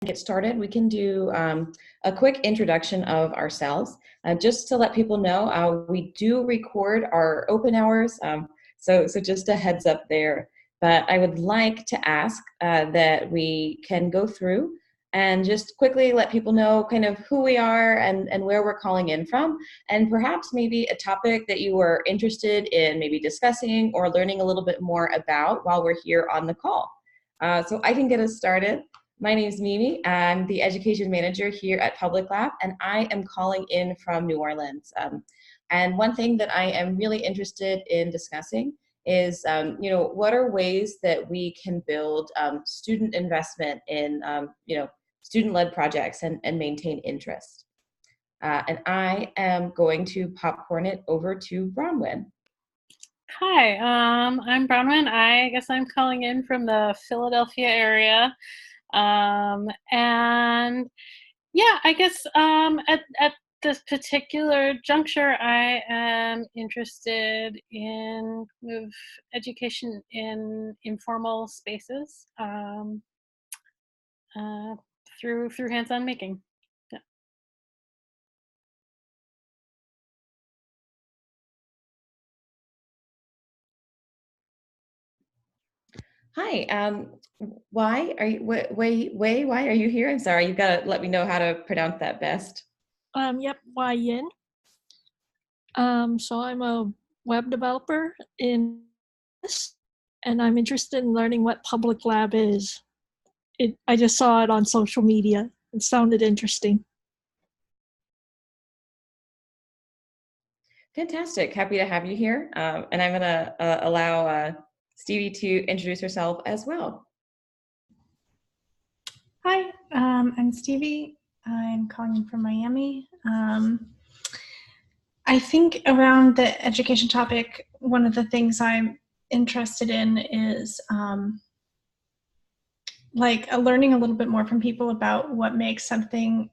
Get started, we can do a quick introduction of ourselves. Just to let people know, we do record our open hours, so just a heads up there. But I would like to ask that we can go through and just quickly let people know kind of who we are and where we're calling in from, and perhaps maybe a topic that you were interested in maybe discussing or learning a little bit more about while we're here on the call. So I can get us started. My name is Mimi. I'm the education manager here at Public Lab, and I am calling in from New Orleans. And one thing that I am really interested in discussing is, what are ways that we can build student investment in, student-led projects and maintain interest. And I am going to popcorn it over to Bronwyn. Hi, I'm Bronwyn. I guess I'm calling in from the Philadelphia area. And yeah, I guess at this particular juncture, I am interested in education in informal spaces through hands-on making. Yeah. Hi. Why are you? Why are you here? I'm sorry. You've got to let me know how to pronounce that best. Yep, Wai Yin. So I'm a web developer in this, and I'm interested in learning what Public Lab is. I just saw it on social media. It sounded interesting. Fantastic. Happy to have you here. And I'm going to allow Stevie to introduce herself as well. Hi, I'm Stevie. I'm calling in from Miami. I think around the education topic, one of the things I'm interested in is learning a little bit more from people about what makes something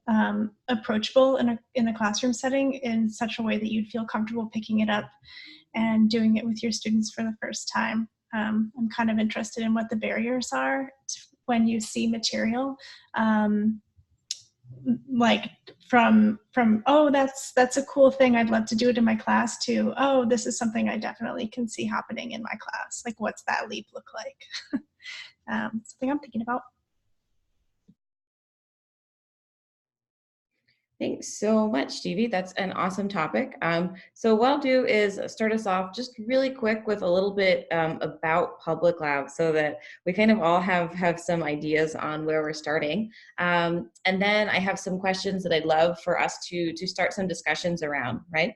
approachable in a classroom setting in such a way that you'd feel comfortable picking it up and doing it with your students for the first time. I'm kind of interested in what the barriers are when you see material, like from oh, that's a cool thing, I'd love to do it in my class, to oh, this is something I definitely can see happening in my class. Like, what's that leap look like? Something I'm thinking about. Thanks so much, Stevie. That's an awesome topic. So what I'll do is start us off just really quick with a little bit about Public Lab, so that we kind of all have some ideas on where we're starting. And then I have some questions that I'd love for us to start some discussions around, right?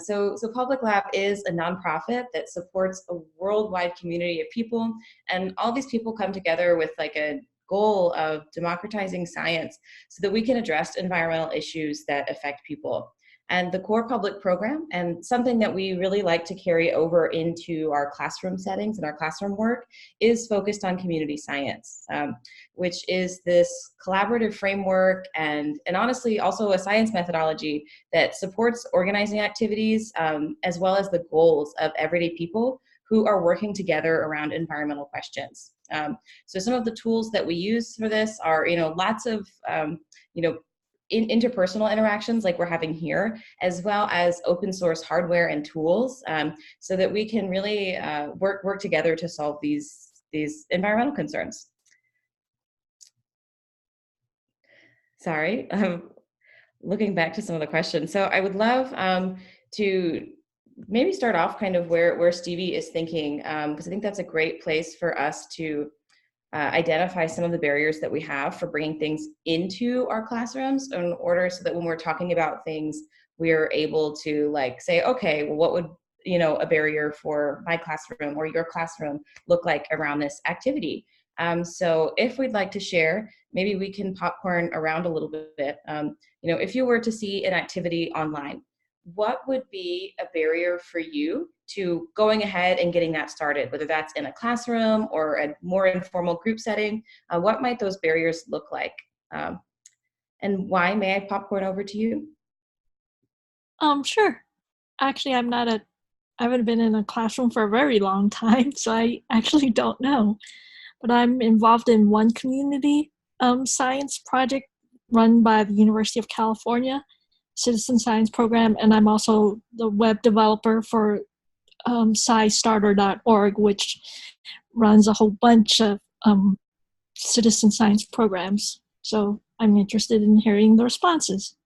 So Public Lab is a nonprofit that supports a worldwide community of people, and all these people come together with like a goal of democratizing science so that we can address environmental issues that affect people. And the core public program, and something that we really like to carry over into our classroom settings and our classroom work, is focused on community science, which is this collaborative framework and honestly also a science methodology that supports organizing activities as well as the goals of everyday people who are working together around environmental questions. So some of the tools that we use for this are, lots of, interpersonal interactions like we're having here, as well as open source hardware and tools, so that we can really work together to solve these environmental concerns. Sorry, looking back to some of the questions. So I would love to maybe start off kind of where Stevie is thinking, because I think that's a great place for us to identify some of the barriers that we have for bringing things into our classrooms, in order so that when we're talking about things, we're able to like say, okay, well, what would a barrier for my classroom or your classroom look like around this activity? So if we'd like to share, maybe we can popcorn around a little bit. If you were to see an activity online, what would be a barrier for you to going ahead and getting that started, whether that's in a classroom or a more informal group setting? What might those barriers look like? And why? May I popcorn over to you? Sure. Actually, I haven't been in a classroom for a very long time, so I actually don't know. But I'm involved in one community science project run by the University of California Citizen Science Program, and I'm also the web developer for SciStarter.org, which runs a whole bunch of citizen science programs. So I'm interested in hearing the responses.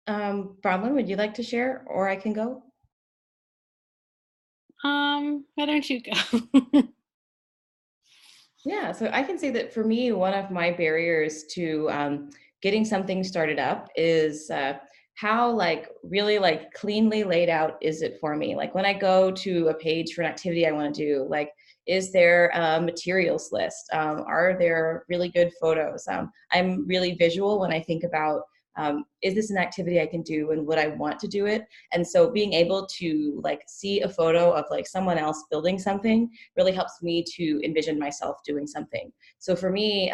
Bronwyn, would you like to share, or I can go? Why don't you go? Yeah, so I can say that for me, one of my barriers to getting something started up is how really cleanly laid out is it for me? Like when I go to a page for an activity I want to do, like is there a materials list? Are there really good photos? I'm really visual when I think about is this an activity I can do and would I want to do it? And so being able to see a photo of someone else building something really helps me to envision myself doing something. So for me,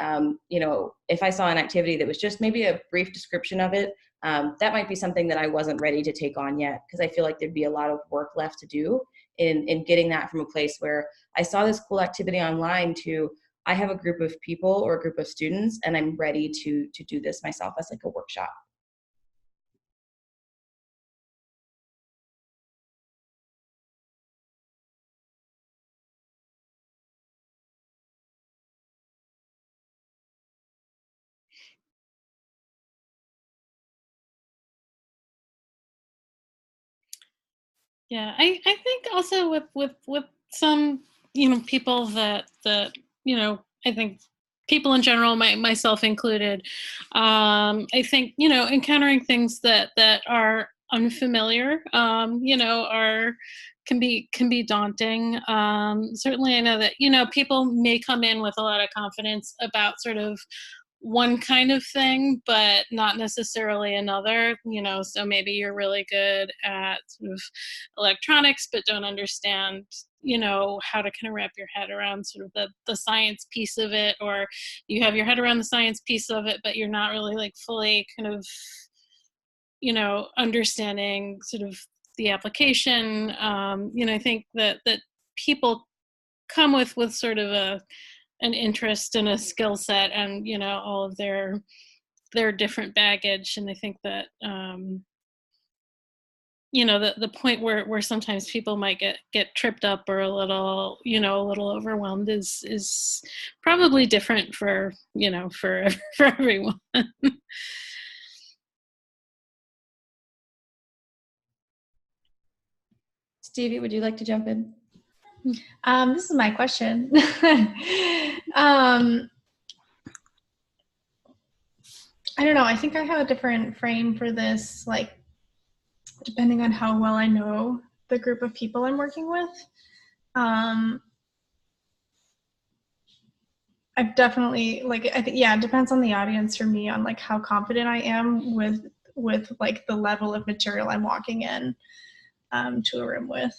if I saw an activity that was just maybe a brief description of it, that might be something that I wasn't ready to take on yet, because I feel like there'd be a lot of work left to do in getting that from a place where I saw this cool activity online to I have a group of people or a group of students and I'm ready to do this myself as a workshop. Yeah, I think also with some people that I think people in general, myself included, I think encountering things that are unfamiliar, are can be daunting. Certainly, I know that people may come in with a lot of confidence about sort of one kind of thing, but not necessarily another, so maybe you're really good at sort of electronics, but don't understand, how to kind of wrap your head around sort of the science piece of it, or you have your head around the science piece of it, but you're not really fully kind of, understanding sort of the application. I think that people come with sort of an interest and a skill set and all of their different baggage, and I think that the point where sometimes people might get tripped up or a little overwhelmed is probably different for for for everyone. Stevie, would you like to jump in? This is my question. I don't know. I think I have a different frame for this, depending on how well I know the group of people I'm working with. I've definitely I think, yeah, it depends on the audience for me on how confident I am with the level of material I'm walking in to a room with.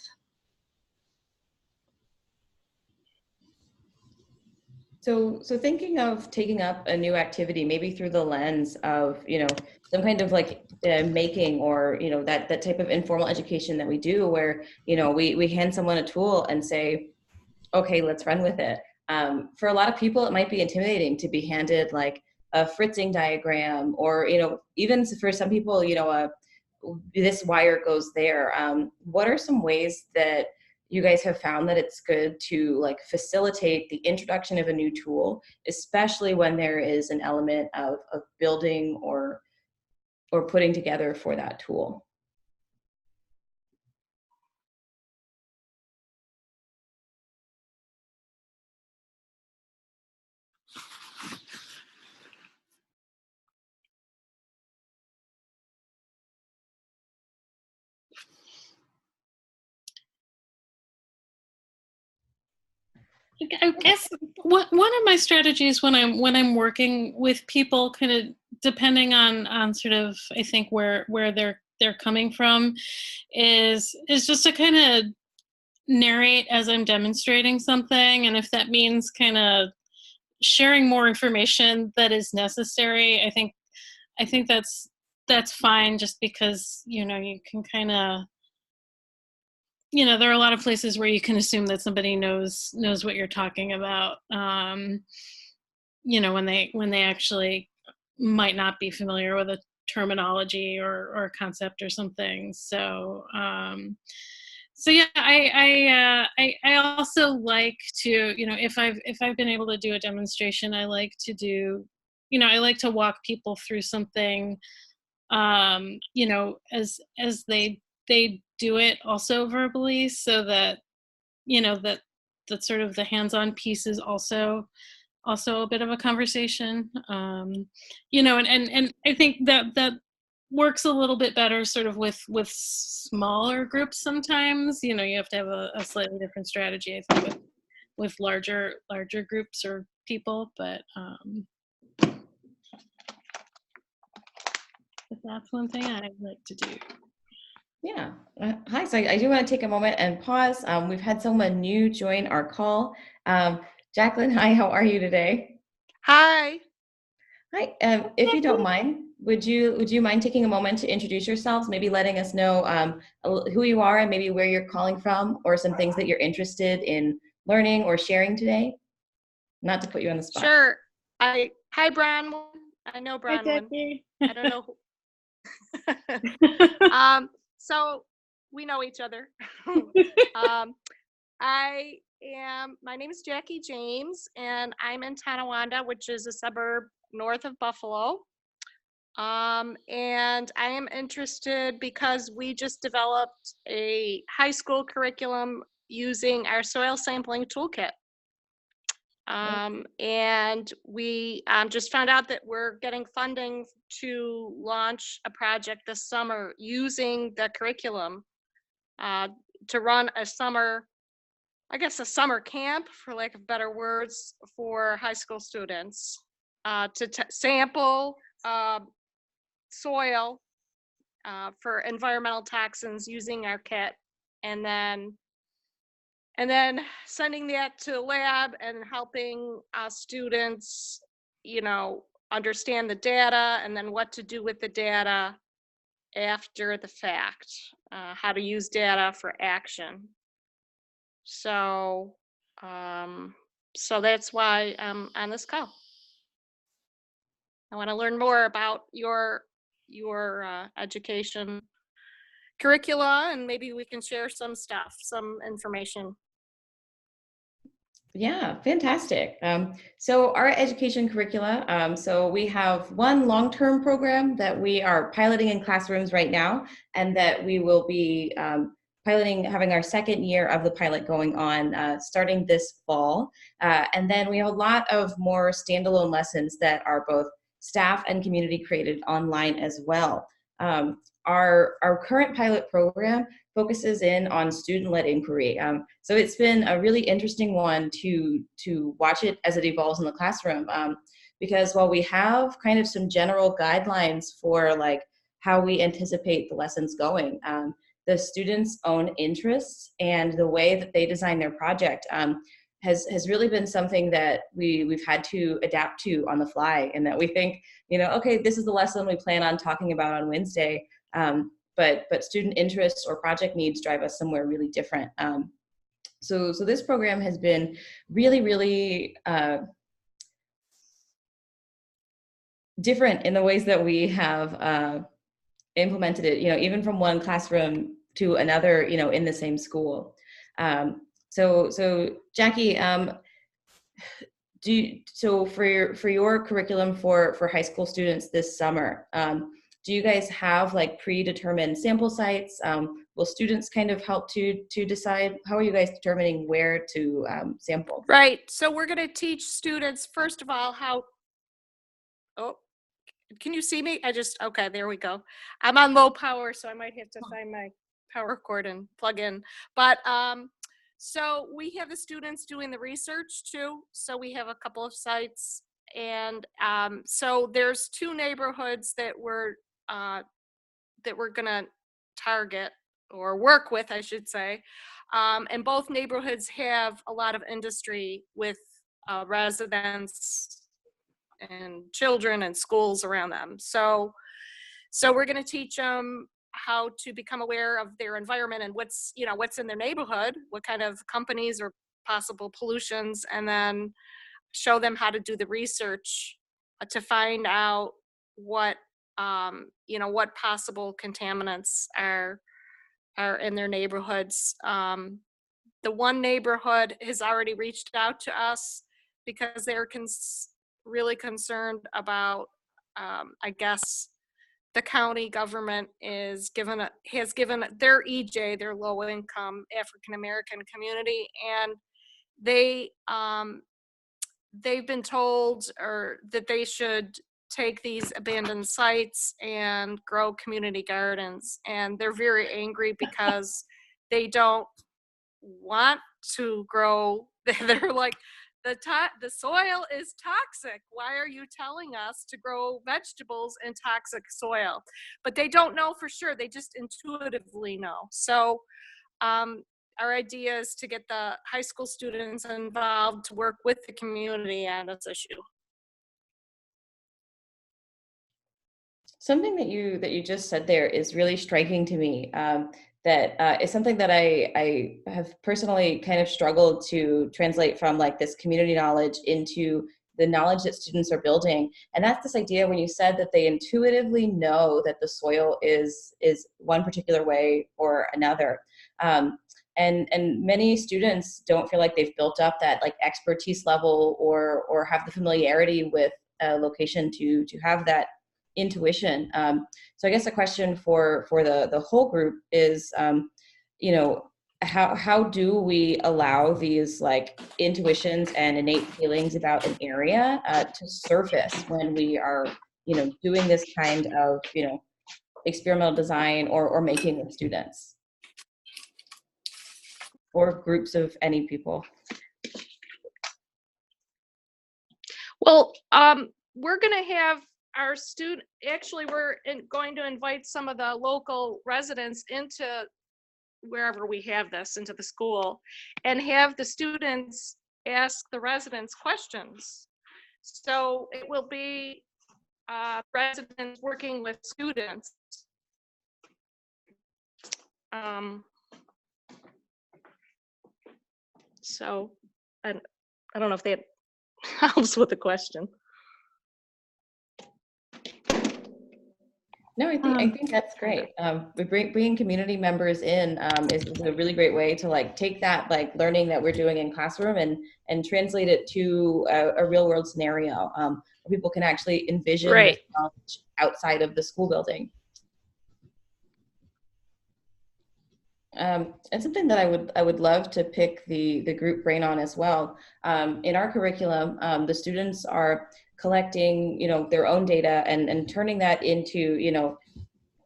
So thinking of taking up a new activity, maybe through the lens of, some kind of making, or, that type of informal education that we do where, we hand someone a tool and say, okay, let's run with it. For a lot of people, it might be intimidating to be handed a fritzing diagram, or, even for some people, this wire goes there. What are some ways that you guys have found that it's good to facilitate the introduction of a new tool, especially when there is an element of building or putting together for that tool? I guess one of my strategies when I'm working with people, kind of depending on sort of, I think where they're coming from, is just to kind of narrate as I'm demonstrating something, and if that means kind of sharing more information that is necessary, I think that's fine, just because you can kind of you know, there are a lot of places where you can assume that somebody knows what you're talking about, you know, when they actually might not be familiar with a terminology or a concept or something. So so yeah, I also like to, you know, if I've been able to do a demonstration, I like to do, you know, I like to walk people through something, you know, as they do it also verbally, so that, you know, that sort of the hands-on piece is also a bit of a conversation, you know, and I think that works a little bit better sort of with smaller groups sometimes. You know, you have to have a slightly different strategy, I think, with larger groups or people, but that's one thing I like to do. Yeah. Hi. So I do want to take a moment and pause. We've had someone new join our call. Jacqueline, hi. How are you today? Hi. Hi. If you don't mind, would you mind taking a moment to introduce yourselves? Maybe letting us know who you are and maybe where you're calling from, or some things that you're interested in learning or sharing today. Not to put you on the spot. Sure. Hi, Bronwyn. I know Hi, Bronwyn. Jackie. I don't know so we know each other. My name is Jackie James, and I'm in Tonawanda, which is a suburb north of Buffalo. And I am interested because we just developed a high school curriculum using our soil sampling toolkit. And we just found out that we're getting funding to launch a project this summer using the curriculum to run a summer camp, for lack of better words, for high school students to sample soil for environmental toxins using our kit, and then sending that to the lab and helping students, you know, understand the data and then what to do with the data after the fact, how to use data for action. So, so that's why I'm on this call. I want to learn more about your education curricula, and maybe we can share some information. Yeah, fantastic. So our education curricula, so we have one long-term program that we are piloting in classrooms right now, and that we will be having our second year of the pilot going on starting this fall. And then we have a lot of more standalone lessons that are both staff and community created online as well. Our current pilot program focuses in on student-led inquiry. So it's been a really interesting one to watch it as it evolves in the classroom, because while we have kind of some general guidelines for like how we anticipate the lessons going, the students' own interests and the way that they design their project has really been something that we've had to adapt to on the fly, and that we think, you know, okay, this is the lesson we plan on talking about on Wednesday. But student interests or project needs drive us somewhere really different. So this program has been really different in the ways that we have implemented it, you know, even from one classroom to another, you know, in the same school. So Jackie, for your curriculum for high school students this summer, do you guys have like predetermined sample sites? Will students kind of help to decide? How are you guys determining where to sample? Right. So we're going to teach students, first of all, how. Oh, can you see me? Okay, there we go. I'm on low power, so I might have to find my power cord and plug in. But so we have the students doing the research too. So we have a couple of sites, and so there's 2 neighborhoods that we're gonna target or work with, I should say. And both neighborhoods have a lot of industry with residents and children and schools around them. So we're going to teach them how to become aware of their environment and what's in their neighborhood, what kind of companies or possible pollutions, and then show them how to do the research to find out what what possible contaminants are in their neighborhoods. The one neighborhood has already reached out to us because they're really concerned about, I guess, the county government has given their EJ, their low income African American community, and they've been told that they should take these abandoned sites and grow community gardens, and they're very angry because they don't want to grow. They're like, the soil is toxic. Why are you telling us to grow vegetables in toxic soil? But they don't know for sure. They just intuitively know. So our idea is to get the high school students involved to work with the community on this issue. Something that you just said there is really striking to me. That is something that I have personally kind of struggled to translate from like this community knowledge into the knowledge that students are building. And that's this idea when you said that they intuitively know that the soil is one particular way or another. And many students don't feel like they've built up that like expertise level or have the familiarity with a location to have that intuition. So I guess a question for the whole group is, how do we allow these like intuitions and innate feelings about an area to surface when we are, doing this kind of, experimental design or making with students or groups of any people? Well, we're going to have our going to invite some of the local residents into wherever we have this, into the school, and have the students ask the residents questions. So it will be residents working with students. So I don't know if that helps with the question. No, I think that's great. Bringing community members in is a really great way to like take that like learning that we're doing in classroom and translate it to a real world scenario where people can actually envision this knowledge outside of the school building. And something that I would love to pick the group brain on as well. In our curriculum, the students are collecting, their own data and turning that into,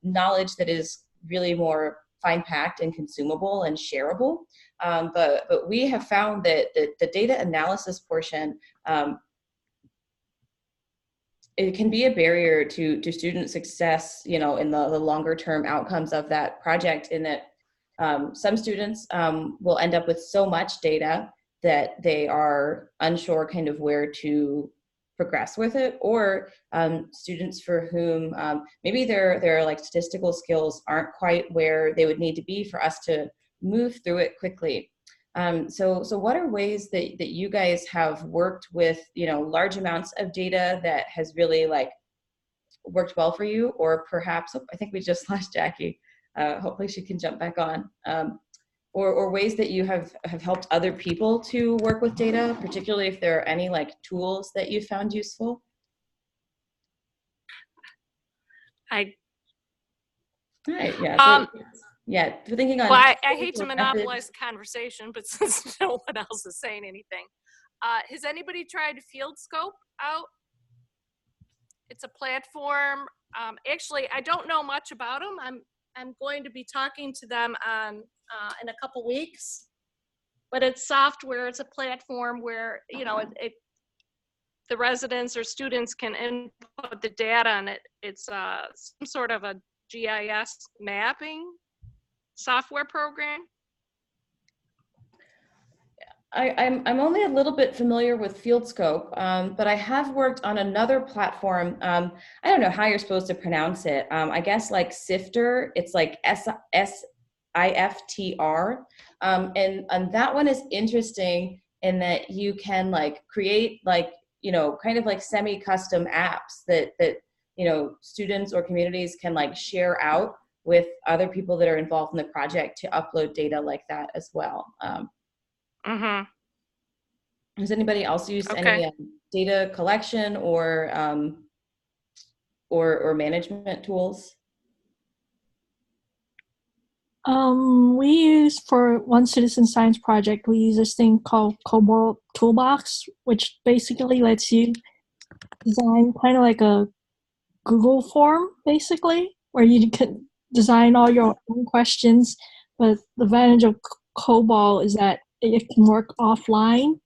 knowledge that is really more fine packed and consumable and shareable. But we have found that the data analysis portion, it can be a barrier to student success, in the longer term outcomes of that project, in that some students will end up with so much data that they are unsure kind of where to progress with it, or students for whom maybe their like statistical skills aren't quite where they would need to be for us to move through it quickly. So what are ways that you guys have worked with, large amounts of data that has really like worked well for you? Or perhaps, I think we just lost Jackie. Hopefully she can jump back on. Or ways that you have helped other people to work with data, particularly if there are any like tools that you found useful? Right, yeah. Yeah, thinking on. Well, I hate to monopolize the conversation, but since no one else is saying anything, has anybody tried FieldScope out? It's a platform. Actually, I don't know much about them. I'm going to be talking to them on in a couple weeks, but it's software. It's a platform where the residents or students can input the data, and it's some sort of a GIS mapping software program. I'm only a little bit familiar with FieldScope, but I have worked on another platform. I don't know how you're supposed to pronounce it. I guess like Sifter. It's like SIFTR, and that one is interesting in that you can like create like kind of like semi-custom apps that students or communities can like share out with other people that are involved in the project to upload data like that as well. Mm-hmm. Has anybody else used Okay. any data collection or management tools? We use for one citizen science project, we use this thing called Kobold Toolbox, which basically lets you design kind of like a Google form, basically, where you can design all your own questions. But the advantage of Kobold is that it can work offline.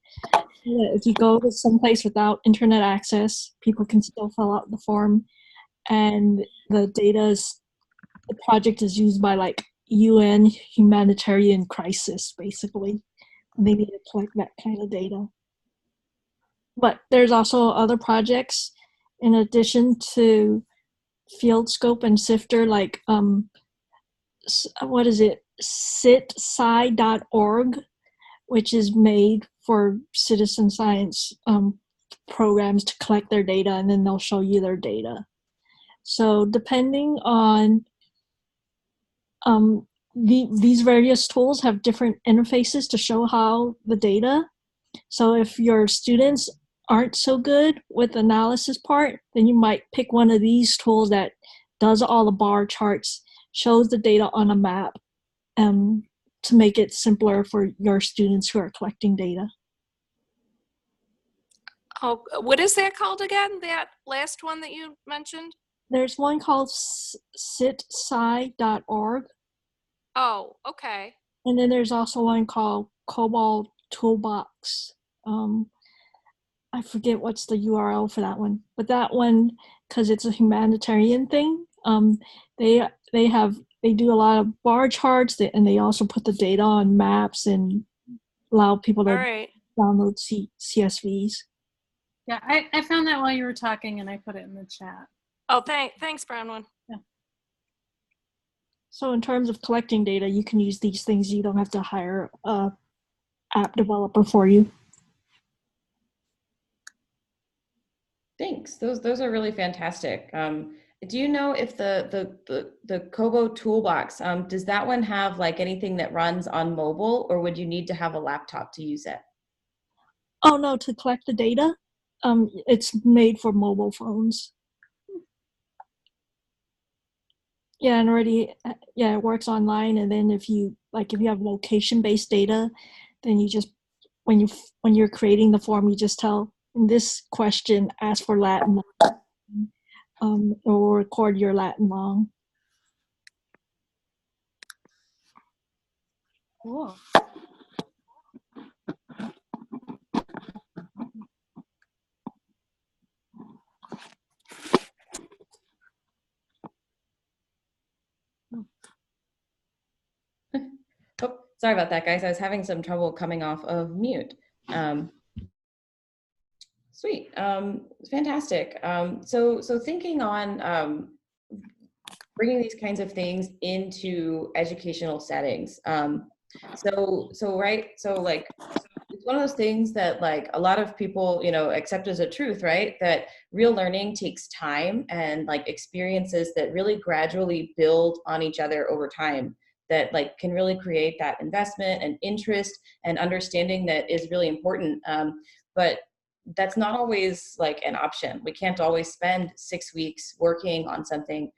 If you go to someplace without internet access, people can still fill out the form, and the project is used by like UN humanitarian crisis, basically. They need to collect that kind of data. But there's also other projects in addition to FieldScope and Sifter, like what is it? SitSide.org, which is made for citizen science programs to collect their data, and then they'll show you their data. So depending on these various tools have different interfaces to show how the data. So if your students aren't so good with the analysis part, then you might pick one of these tools that does all the bar charts, shows the data on a map, to make it simpler for your students who are collecting data. Oh, what is that called again? That last one that you mentioned? There's one called SitSide.org. Oh, okay. And then there's also one called Kobold Toolbox. I forget what's the URL for that one, but that one, because it's a humanitarian thing, they do a lot of bar charts, and they also put the data on maps and allow people to All right. download CSVs. Yeah, I found that while you were talking, and I put it in the chat. Oh, thanks, Bronwyn. Yeah. So in terms of collecting data, you can use these things. You don't have to hire a app developer for you. Thanks. Those are really fantastic. Do you know if the Cobo Toolbox, does that one have like anything that runs on mobile, or would you need to have a laptop to use it? Oh no, to collect the data, it's made for mobile phones. Yeah, and already, it works online. And then if you have location-based data, then you just when you're creating the form, you just tell, in this question, ask for Latin, or record your Latin long. Cool. Oh, sorry about that, guys. I was having some trouble coming off of mute. Sweet, fantastic. So thinking on bringing these kinds of things into educational settings. So like it's one of those things that like a lot of people, accept as a truth, right? That real learning takes time and like experiences that really gradually build on each other over time, that like can really create that investment and interest and understanding that is really important. But that's not always like an option. We can't always spend 6 weeks working on something,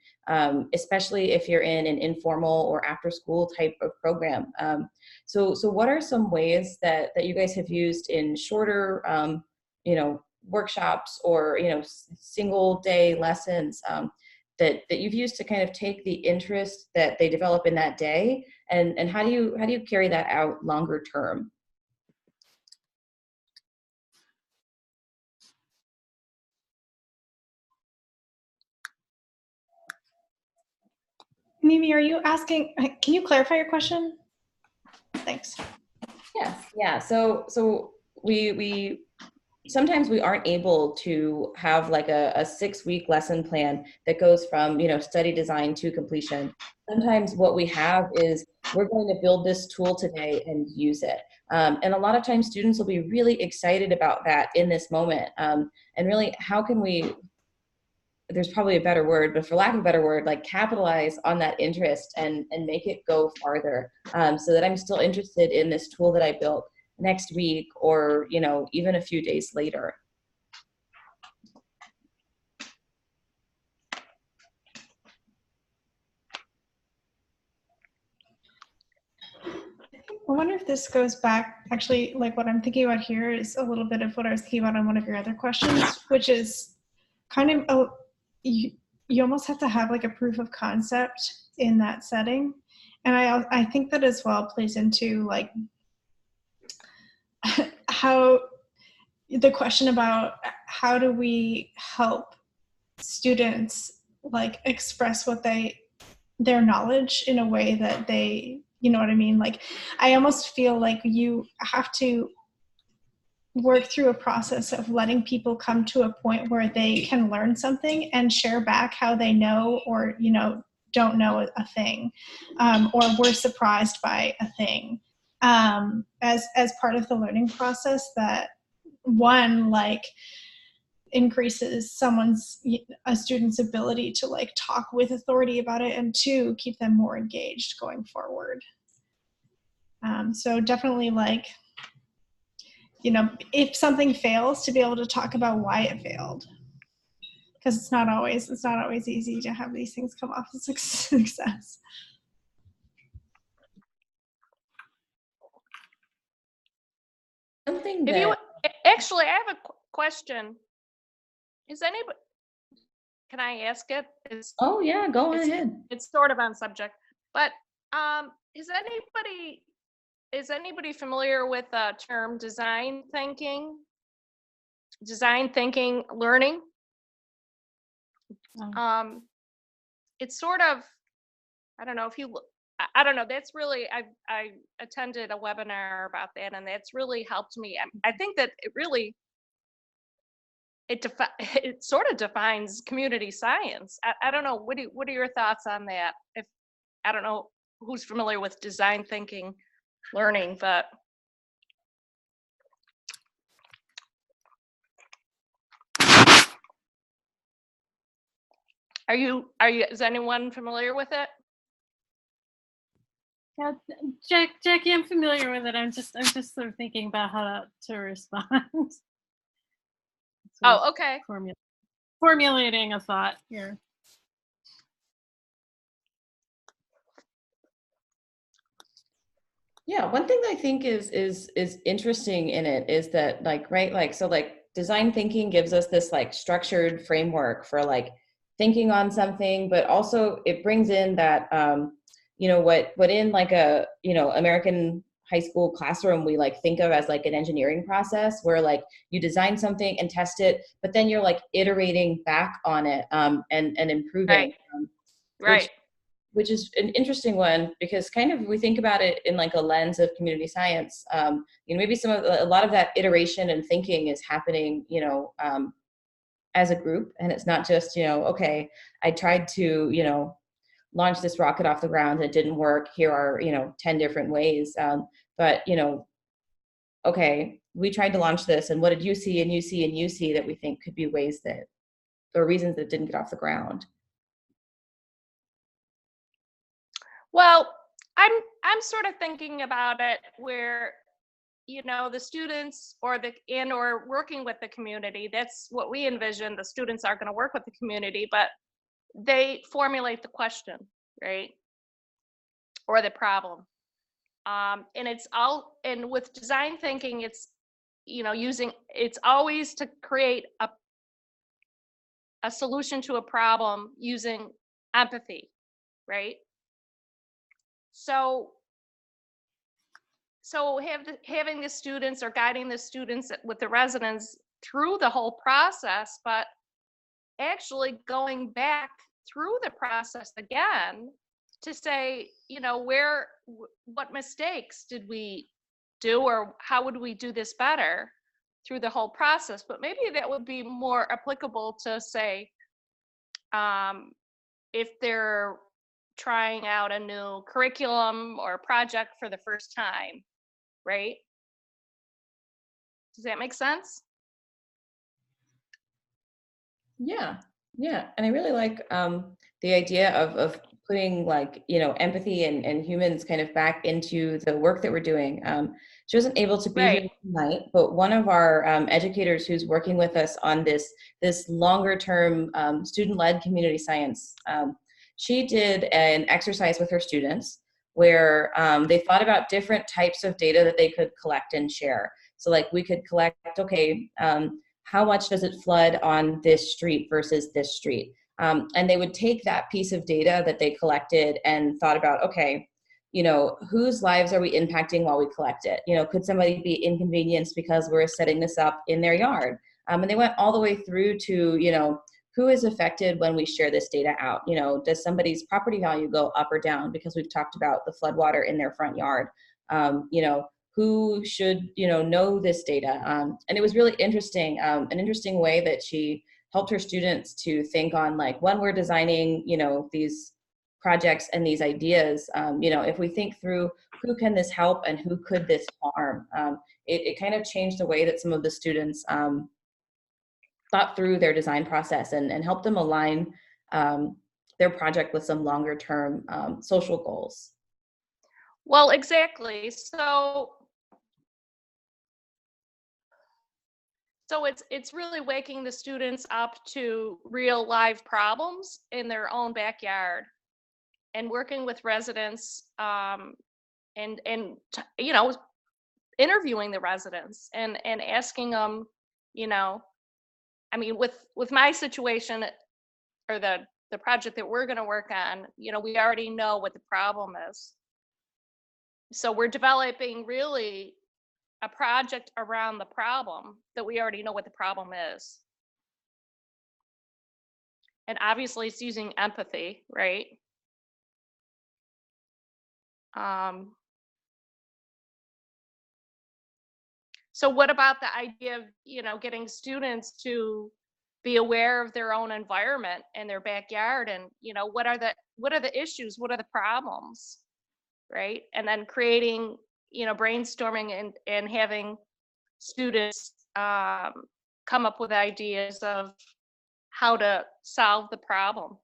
especially if you're in an informal or after school type of program. So what are some ways that you guys have used in shorter, workshops or, single day lessons, that you've used to kind of take the interest that they develop in that day, and how do you carry that out longer term? Mimi, are you asking, can you clarify your question? Thanks. Yes, yeah. So we sometimes we aren't able to have like a 6 week lesson plan that goes from, study design to completion. Sometimes what we have is we're going to build this tool today and use it. And a lot of times students will be really excited about that in this moment. And really, how can we, there's probably a better word, but for lack of a better word, like capitalize on that interest and make it go farther, so that I'm still interested in this tool that I built next week, or even a few days later. I wonder if this goes back, actually, like what I'm thinking about here is a little bit of what I was thinking about on one of your other questions, which is kind of, you almost have to have like a proof of concept in that setting. And I think that as well plays into like how the question about how do we help students like express their knowledge in a way that they, you know what I mean? Like, I almost feel like you have to work through a process of letting people come to a point where they can learn something and share back how they know or, don't know a thing, or were surprised by a thing, as part of the learning process. That one, like, increases a student's ability to like talk with authority about it, and two, keep them more engaged going forward. So definitely, like, if something fails, to be able to talk about why it failed, because it's not always easy to have these things come off as success. Something If that you actually, I have a question. Is anybody? Can I ask it? Oh yeah, go on ahead. It's sort of on subject, but is anybody familiar with the term design thinking learning? Oh. It's sort of, I don't know if you, I don't know. That's really, I attended a webinar about that, and that's really helped me. I think that it really, it sort of defines community science. I don't know. What are your thoughts on that? If I don't know who's familiar with design thinking learning, but is anyone familiar with it? Yeah, Jackie, I'm familiar with it. I'm just sort of thinking about how to respond. Oh, okay. Formulating a thought here. Yeah, one thing that I think is interesting in it is that, like, right, like, so like design thinking gives us this like structured framework for like thinking on something, but also it brings in that what in like a American high school classroom we like think of as like an engineering process, where like you design something and test it, but then you're like iterating back on it, and improving, Right. which is an interesting one, because kind of we think about it in like a lens of community science. Maybe a lot of that iteration and thinking is happening, as a group, and it's not just, okay, I tried to, launch this rocket off the ground and it didn't work. Here are, 10 different ways. But, okay, we tried to launch this, and what did you see and you see and you see that we think could be ways that, or reasons that it didn't get off the ground? Well, I'm sort of thinking about it where, the students or working with the community. That's what we envision. The students are going to work with the community, but they formulate the question, right? Or the problem. And with design thinking, it's, it's always to create a solution to a problem using empathy, right? So having the students or guiding the students with the residents through the whole process, but actually going back through the process again to say, what mistakes did we do, or how would we do this better through the whole process. But maybe that would be more applicable to, say, if they're trying out a new curriculum or project for the first time, right? Does that make sense? Yeah, yeah, and I really like the idea of putting, like, you know, empathy and humans kind of back into the work that we're doing. She wasn't able to be here Right. tonight, but one of our educators who's working with us on this longer term student-led community science, she did an exercise with her students where they thought about different types of data that they could collect and share. So, like, we could collect, okay, how much does it flood on this street versus this street? And they would take that piece of data that they collected and thought about, okay, you know, whose lives are we impacting while we collect it? You know, could somebody be inconvenienced because we're setting this up in their yard? And they went all the way through to, you know, who is affected when we share this data out? You know, does somebody's property value go up or down because we've talked about the floodwater in their front yard? You know, who should, you know this data? And it was really interesting, an interesting way that she helped her students to think on, like, when we're designing, you know, these projects and these ideas, you know, if we think through who can this help and who could this harm, it kind of changed the way that some of the students thought through their design process and helped them align their project with some longer term social goals. Well, exactly. So it's really waking the students up to real live problems in their own backyard, and working with residents, and you know, interviewing the residents and asking them, you know, I mean, with my situation, or the project that we're going to work on, you know, we already know what the problem is. So we're developing really a project around the problem that we already know what the problem is. And obviously it's using empathy, right? So what about the idea of, you know, getting students to be aware of their own environment and their backyard, and, you know, what are the issues, what are the problems, right? And then creating, you know, brainstorming and having students come up with ideas of how to solve the problem.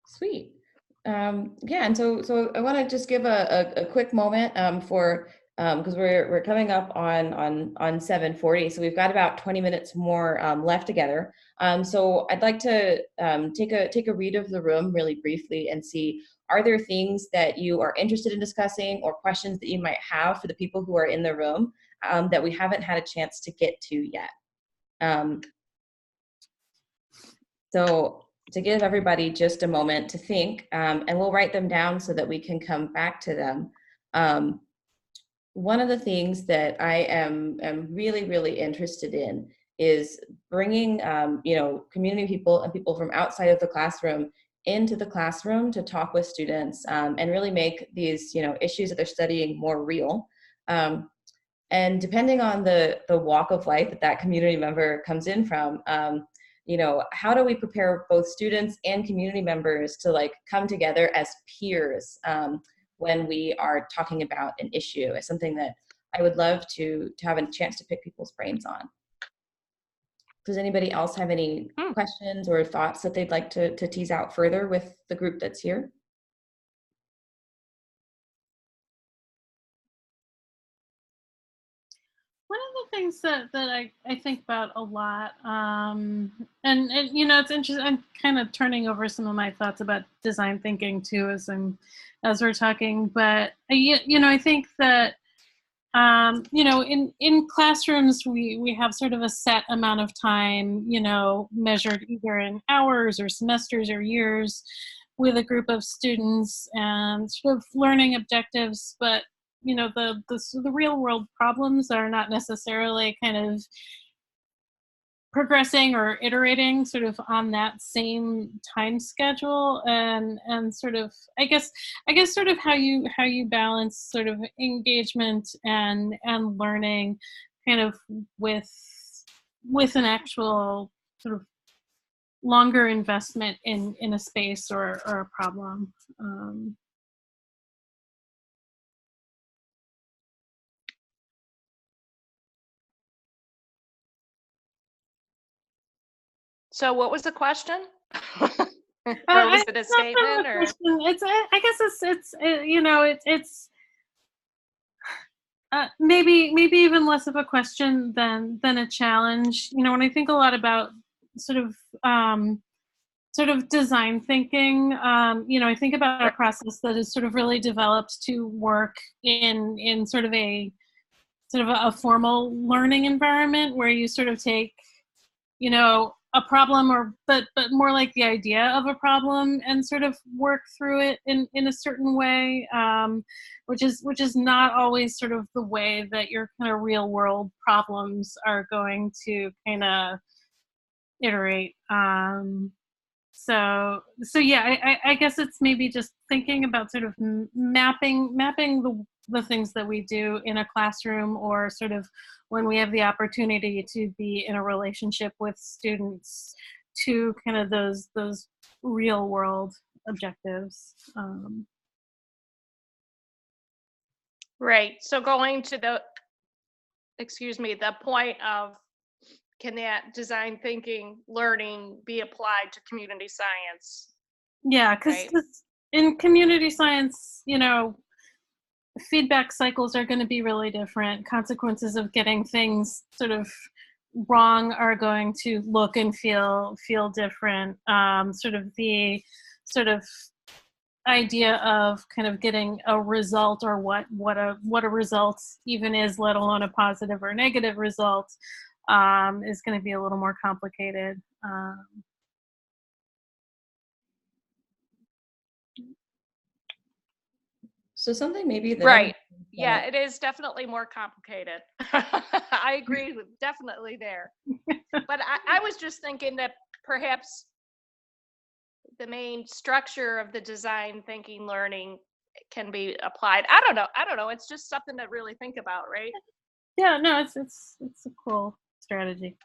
Sweet. Yeah, and so I want to just give a quick moment for because we're coming up on 7:40, so we've got about 20 minutes more left together. So I'd like to take a read of the room really briefly and see, are there things that you are interested in discussing or questions that you might have for the people who are in the room that we haven't had a chance to get to yet? So to give everybody just a moment to think, and we'll write them down so that we can come back to them. One of the things that I am really, really interested in is bringing, you know, community people and people from outside of the classroom into the classroom to talk with students and really make these, you know, issues that they're studying more real. And depending on the walk of life that that community member comes in from, you know, how do we prepare both students and community members to, like, come together as peers when we are talking about an issue? Is something that I would love to have a chance to pick people's brains on. Does anybody else have any questions or thoughts that they'd like to tease out further with the group that's here? One of the things that I think about a lot, and you know, it's interesting. I'm kind of turning over some of my thoughts about design thinking too as we're talking. But you know, I think that you know, in classrooms we have sort of a set amount of time, you know, measured either in hours or semesters or years, with a group of students and sort of learning objectives. But the real world problems are not necessarily kind of progressing or iterating sort of on that same time schedule, and sort of I guess sort of how you balance sort of engagement and learning kind of with an actual sort of longer investment in a space or a problem. So what was the question? Or was it a statement? Or I guess it's maybe even less of a question than a challenge. When I think a lot about sort of design thinking, I think about a process that is sort of really developed to work in sort of a formal learning environment where you sort of take a problem, but more like the idea of a problem, and sort of work through it in a certain way, which is not always sort of the way that your kind of real world problems are going to kind of iterate. So yeah, I guess it's maybe just thinking about sort of mapping the things that we do in a classroom, or sort of when we have the opportunity to be in a relationship with students, to kind of those real world objectives. right. So going to the point of, can that design thinking learning be applied to community science? Yeah, because in community science, feedback cycles are going to be really different. Consequences of getting things sort of wrong are going to look and feel different. Sort of the idea of kind of getting a result, or what a result even is, let alone a positive or negative result, is going to be a little more complicated. So something maybe that Right. Yeah, it is definitely more complicated. I agree with definitely there. But I was just thinking that perhaps the main structure of the design thinking learning can be applied. I don't know. It's just something to really think about, right? Yeah, no, it's a cool strategy.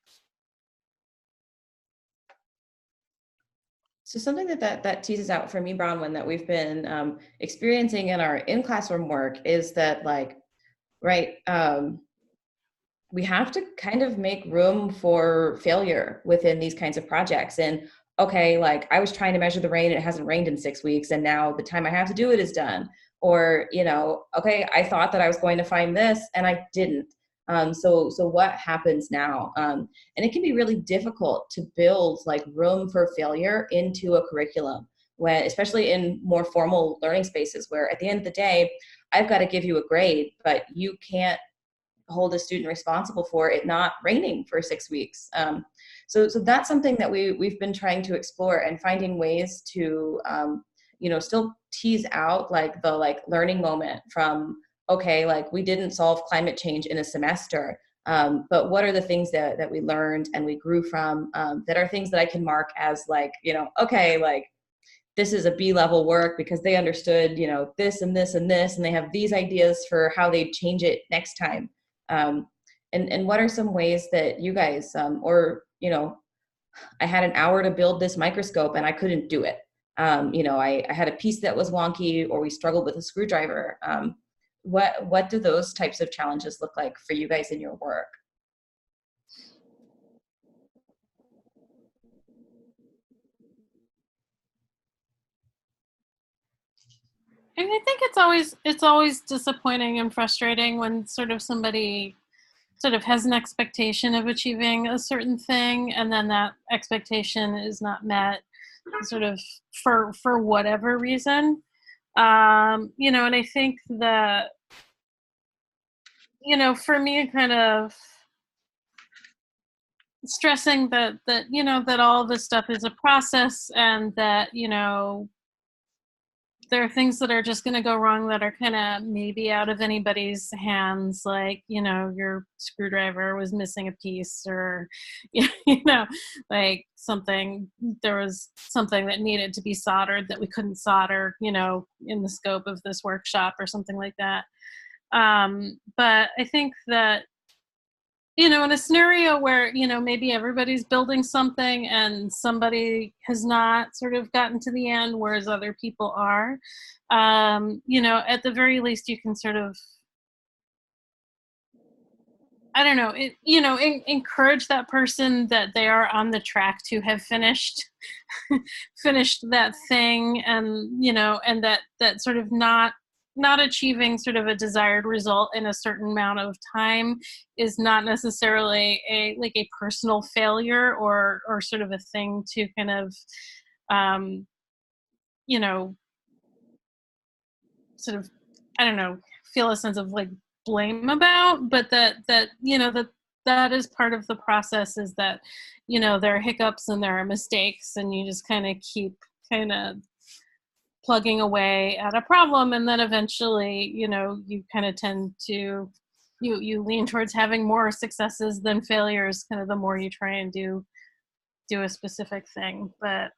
So something that teases out for me, Bronwyn, that we've been experiencing in our in-classroom work is that, like, right, we have to kind of make room for failure within these kinds of projects. And okay, like, I was trying to measure the rain, it hasn't rained in 6 weeks, and now the time I have to do it is done. Or, okay, I thought that I was going to find this and I didn't. So what happens now? And it can be really difficult to build like room for failure into a curriculum, when, especially in more formal learning spaces, where at the end of the day, I've got to give you a grade, but you can't hold a student responsible for it not raining for 6 weeks. So that's something that we've been trying to explore, and finding ways to, still tease out like the learning moment from, okay, like, we didn't solve climate change in a semester, but what are the things that we learned and we grew from, that are things that I can mark as like, okay, like, this is a B-level work because they understood, this and this and this, and they have these ideas for how they change it next time. And what are some ways that you guys, I had an hour to build this microscope and I couldn't do it. I had a piece that was wonky, or we struggled with a screwdriver. What do those types of challenges look like for you guys in your work? And I think it's always disappointing and frustrating when sort of somebody sort of has an expectation of achieving a certain thing, and then that expectation is not met, sort of for whatever reason. And I think that, for me, kind of stressing that all of this stuff is a process, and that, there are things that are just going to go wrong that are kind of maybe out of anybody's hands, like, you know, your screwdriver was missing a piece, or, you know, like there was something that needed to be soldered that we couldn't solder, you know, in the scope of this workshop or something like that. But I think that, you know, in a scenario where, you know, maybe everybody's building something and somebody has not sort of gotten to the end, whereas other people are, you know, at the very least you can sort of, I don't know, you know, encourage that person that they are on the track to have finished finished that thing, and, you know, and that sort of not achieving sort of a desired result in a certain amount of time is not necessarily a personal failure, or sort of a thing to kind of, you know, sort of, I don't know, feel a sense of like blame about, but that you know, that is part of the process, is that, you know, there are hiccups and there are mistakes, and you just kind of keep kind of plugging away at a problem, and then eventually, you know, you kind of tend to, you lean towards having more successes than failures, kind of the more you try and do a specific thing. But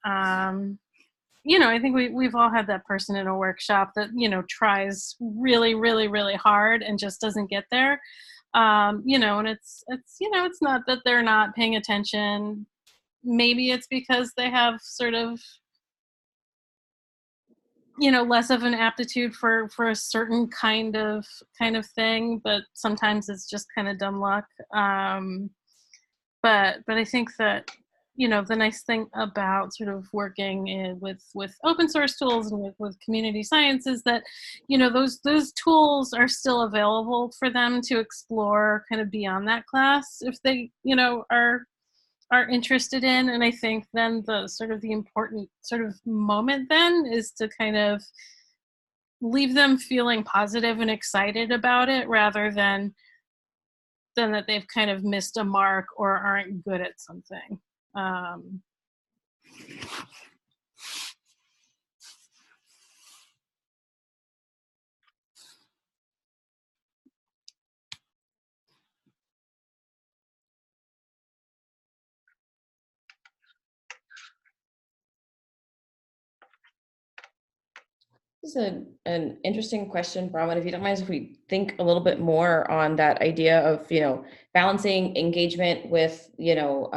you know, I think we've all had that person in a workshop that, you know, tries really, really, really hard and just doesn't get there. You know, and it's you know, it's not that they're not paying attention. Maybe it's because they have sort of, you know, less of an aptitude for a certain kind of thing, but sometimes it's just kind of dumb luck. But I think that, you know, the nice thing about sort of working with open source tools and with community science is that, you know, those tools are still available for them to explore kind of beyond that class if they, you know, are interested in. And I think then the sort of the important sort of moment then is to kind of leave them feeling positive and excited about it, rather than that they've kind of missed a mark or aren't good at something. This is an interesting question, Bronwyn. If you don't mind, if we think a little bit more on that idea of, you know, balancing engagement with, you know,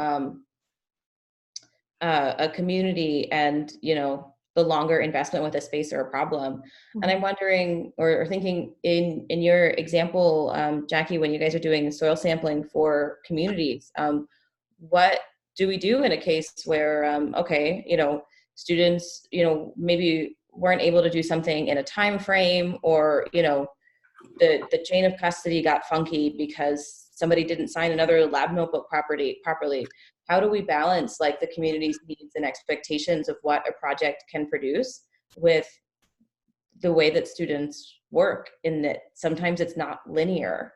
a community and, you know, the longer investment with a space or a problem. And I'm wondering, or thinking in your example, Jackie, when you guys are doing soil sampling for communities, what do we do in a case where, okay, you know, students, you know, maybe weren't able to do something in a time frame, or, you know, the chain of custody got funky because somebody didn't sign another lab notebook properly. How do we balance like the community's needs and expectations of what a project can produce with the way that students work, in that sometimes it's not linear?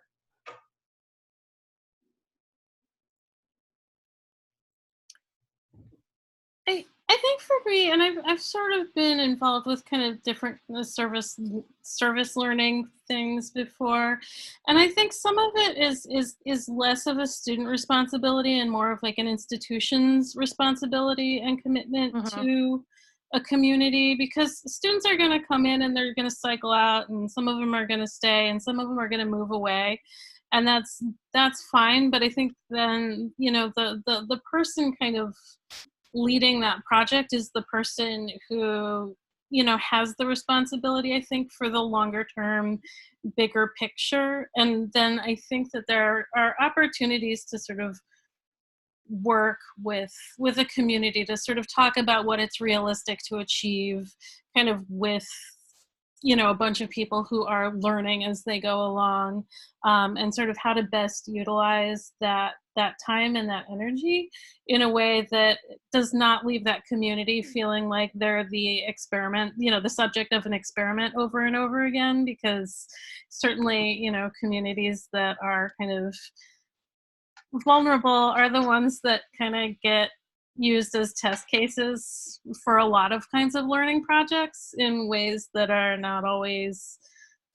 I think for me, and I've sort of been involved with kind of different service learning things before, and I think some of it is less of a student responsibility and more of like an institution's responsibility and commitment to a community, because students are going to come in and they're going to cycle out, and some of them are going to stay and some of them are going to move away, and that's fine. But I think then, you know, the person kind of leading that project is the person who, you know, has the responsibility, I think, for the longer term, bigger picture. And then I think that there are opportunities to sort of work with a community to sort of talk about what it's realistic to achieve, kind of with, you know, a bunch of people who are learning as they go along, and sort of how to best utilize that time and that energy in a way that does not leave that community feeling like they're the experiment, you know, the subject of an experiment over and over again. Because certainly, you know, communities that are kind of vulnerable are the ones that kind of get used as test cases for a lot of kinds of learning projects in ways that are not always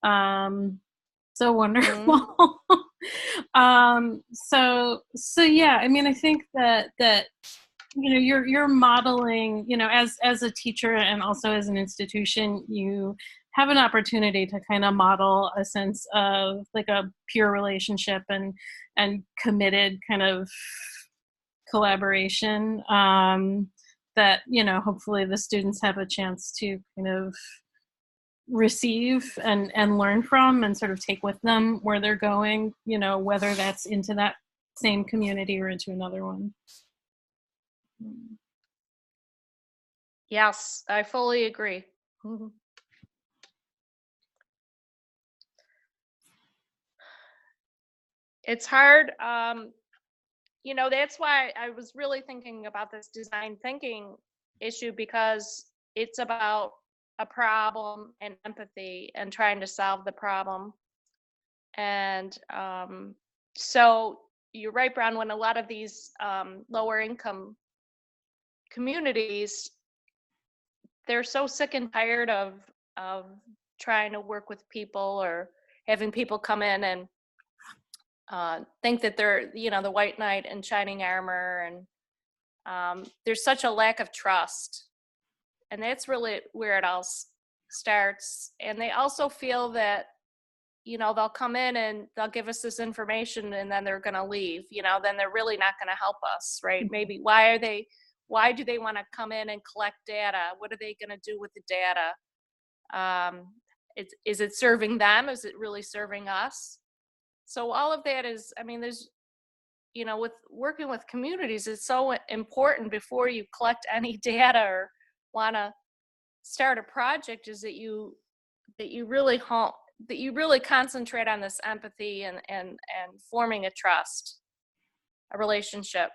so wonderful. So yeah, I mean, I think that you know, you're modeling, you know, as a teacher and also as an institution, you have an opportunity to kind of model a sense of like a peer relationship and committed kind of collaboration, that, you know, hopefully the students have a chance to kind of receive and learn from and sort of take with them where they're going, you know, whether that's into that same community or into another one. Yes, I fully agree. Mhm. It's hard. You know, that's why I was really thinking about this design thinking issue, because it's about a problem and empathy and trying to solve the problem. And so you're right, Brown, when a lot of these lower income communities, they're so sick and tired of trying to work with people or having people come in and think that they're, you know, the white knight in shining armor, and there's such a lack of trust, and that's really where it all starts. And they also feel that, you know, they'll come in and they'll give us this information and then they're going to leave, you know, then they're really not going to help us, right? Maybe why do they want to come in and collect data? What are they going to do with the data? Is it serving them? Is it really serving us? So all of that is, I mean, there's, you know, with working with communities, it's so important before you collect any data or want to start a project, is that you really concentrate on this empathy and forming a trust, a relationship.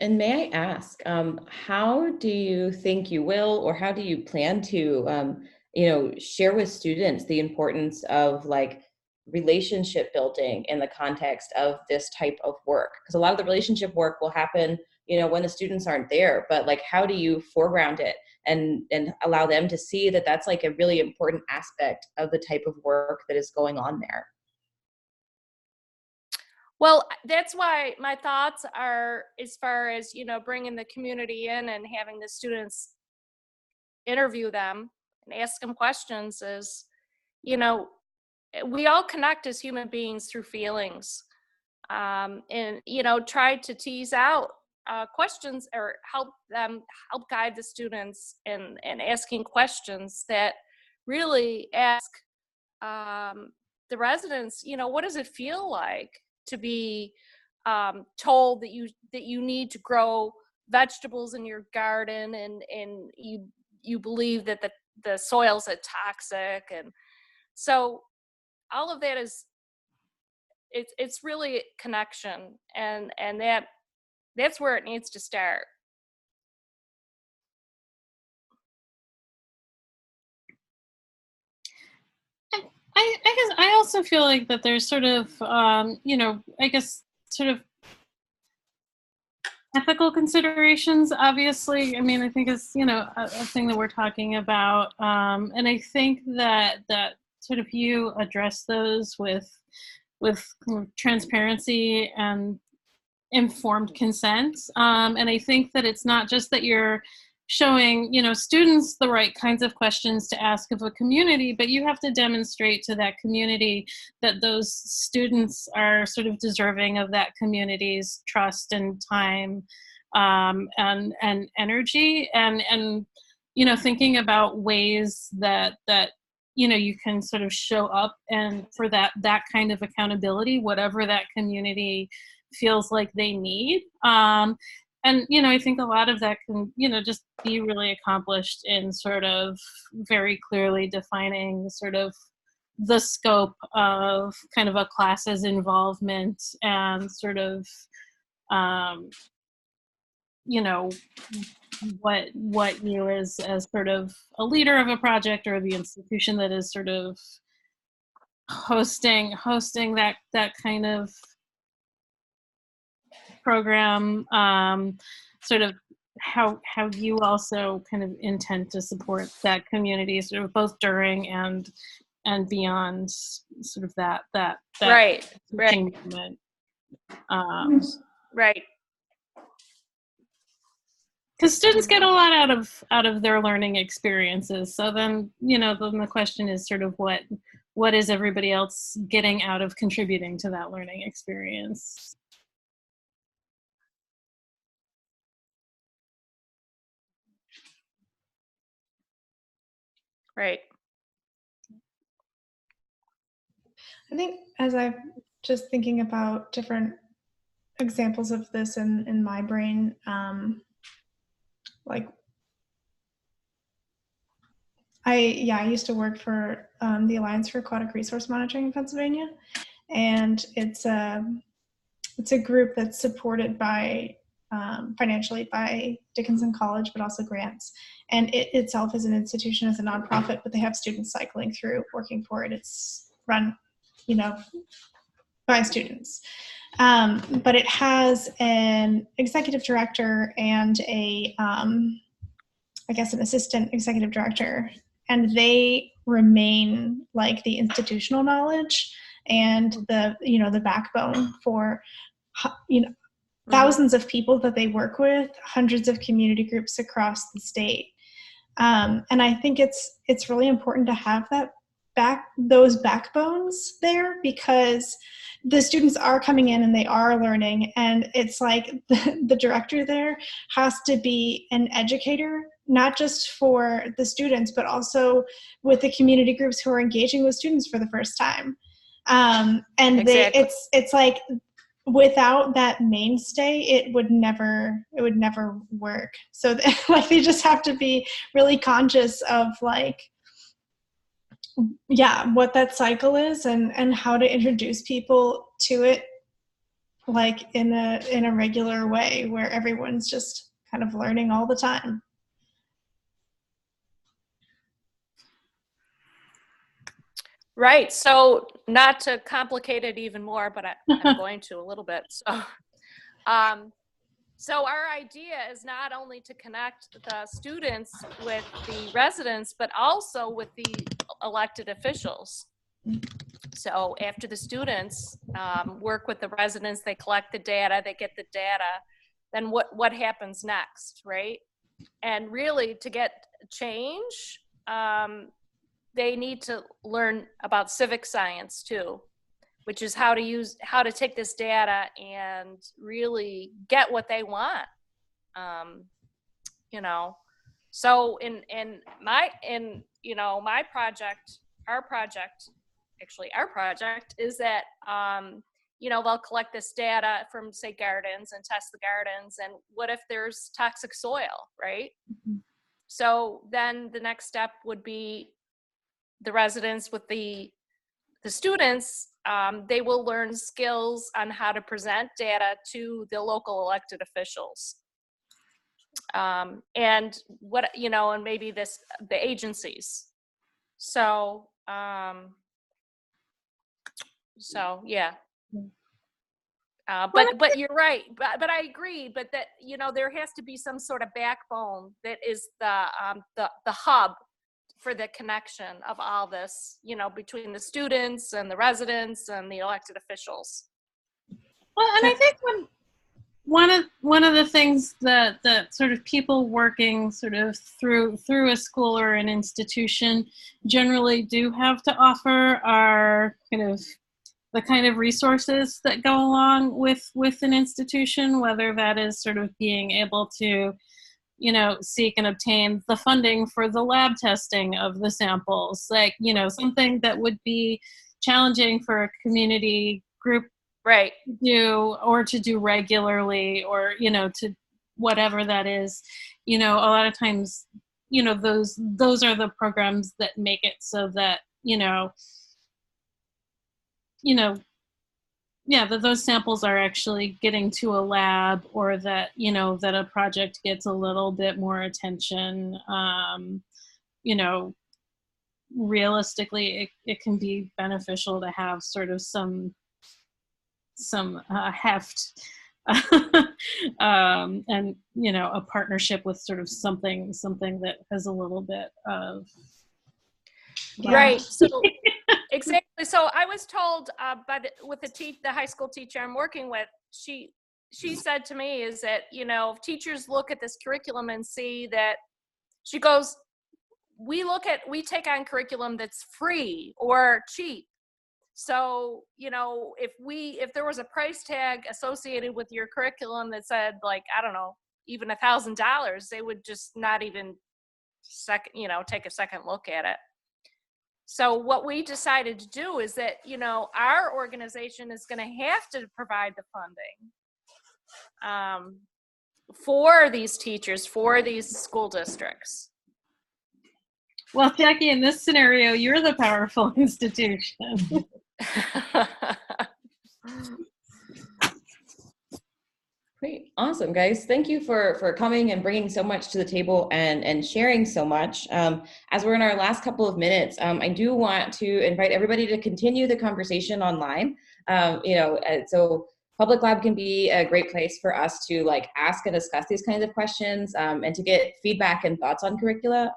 And may I ask, how do you think you will, or how do you plan to, you know, share with students the importance of like relationship building in the context of this type of work? Because a lot of the relationship work will happen, you know, when the students aren't there. But like, how do you foreground it and allow them to see that that's like a really important aspect of the type of work that is going on there? Well, that's why my thoughts are, as far as, you know, bringing the community in and having the students interview them and ask them questions, is, you know, we all connect as human beings through feelings, and, you know, try to tease out questions, or help guide the students in asking questions that really ask the residents, you know, what does it feel like to be told that you need to grow vegetables in your garden, and you believe that the soil's a toxic. And so all of that is, it's really connection, and that's where it needs to start. I guess I also feel like that there's sort of, you know, I guess sort of ethical considerations, obviously. I mean, I think it's, you know, a thing that we're talking about. And I think that sort of you address those with transparency and informed consent. And I think that it's not just that you're showing, you know, students the right kinds of questions to ask of a community, but you have to demonstrate to that community that those students are sort of deserving of that community's trust and time, and energy, and you know, thinking about ways that you know, you can sort of show up and for that kind of accountability, whatever that community feels like they need. And, you know, I think a lot of that can, you know, just be really accomplished in sort of very clearly defining sort of the scope of kind of a class's involvement, and sort of, you know, what you as sort of a leader of a project, or the institution that is sort of hosting that kind of program, sort of how you also kind of intend to support that community, sort of both during and beyond sort of that Right. teaching movement. Right. Because students get a lot out of their learning experiences. So then, then the question is sort of what is everybody else getting out of contributing to that learning experience? Right. I think as I'm just thinking about different examples of this in my brain, like I used to work for the Alliance for Aquatic Resource Monitoring in Pennsylvania, and it's a group that's supported by financially by Dickinson College, but also grants. And it itself is an institution, as a nonprofit, but they have students cycling through, working for it. It's run, by students. But it has an executive director and an assistant executive director, and they remain like the institutional knowledge and the backbone for thousands of people that they work with, hundreds of community groups across the state. And I think it's really important to have those backbones there, because the students are coming in and they are learning, and it's like the director there has to be an educator, not just for the students, but also with the community groups who are engaging with students for the first time. And Exactly. it's like, without that mainstay, it would never work. So they just have to be really conscious of what that cycle is and how to introduce people to it, in a regular way where everyone's just kind of learning all the time. Right. So not to complicate it even more, but I'm going to a little bit. So our idea is not only to connect the students with the residents, but also with the elected officials. So after the students work with the residents, they collect the data, they get the data, then what happens next, right? And really, to get change, they need to learn about civic science too, which is how to take this data and really get what they want. So in my project, our project is that, they'll collect this data from, say, gardens and test the gardens. And what if there's toxic soil, right? Mm-hmm. So then the next step would be the residents with the students, they will learn skills on how to present data to the local elected officials. And what, and maybe the agencies. So yeah. But you're right. But I agree. But that, there has to be some sort of backbone that is the hub for the connection of all this, between the students and the residents and the elected officials. Well, and I think one of the things that sort of people working sort of through a school or an institution generally do have to offer are the kind of resources that go along with an institution, whether that is sort of being able to seek and obtain the funding for the lab testing of the samples, something that would be challenging for a community group right to do regularly, or to whatever that is. A lot of times those are the programs that make it so that that those samples are actually getting to a lab, or that that a project gets a little bit more attention. Realistically, it can be beneficial to have sort of some heft And a partnership with sort of something that has a little bit of Right. So exactly. So I was told with the high school teacher I'm working with, she said to me is that, if teachers look at this curriculum and see that, she goes, we take on curriculum that's free or cheap. So, if there was a price tag associated with your curriculum that said, like, I don't know, even $1,000, they would just not even take a second look at it. So what we decided to do is that, our organization is going to have to provide the funding for these teachers, for these school districts. Well, Jackie, in this scenario, you're the powerful institution. Great. Awesome, guys. Thank you for coming and bringing so much to the table and sharing so much. As we're in our last couple of minutes, I do want to invite everybody to continue the conversation online. So Public Lab can be a great place for us to ask and discuss these kinds of questions and to get feedback and thoughts on curricula,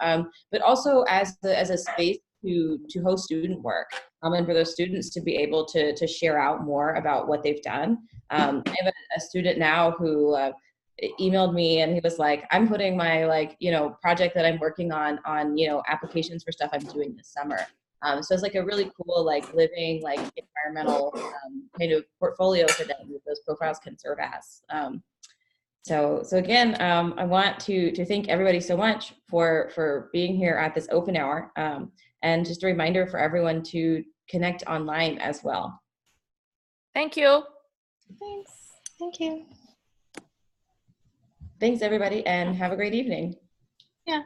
but also as a space to host student work and for those students to be able to share out more about what they've done. I have a student now who emailed me and he was like, I'm putting my project that I'm working on applications for stuff I'm doing this summer. So it's a really cool living environmental kind of portfolio for them that those profiles can serve as. So again, I want to thank everybody so much for being here at this open hour, and just a reminder for everyone to connect online as well. Thank you. Thanks. Thank you. Thanks everybody, and have a great evening. Yeah.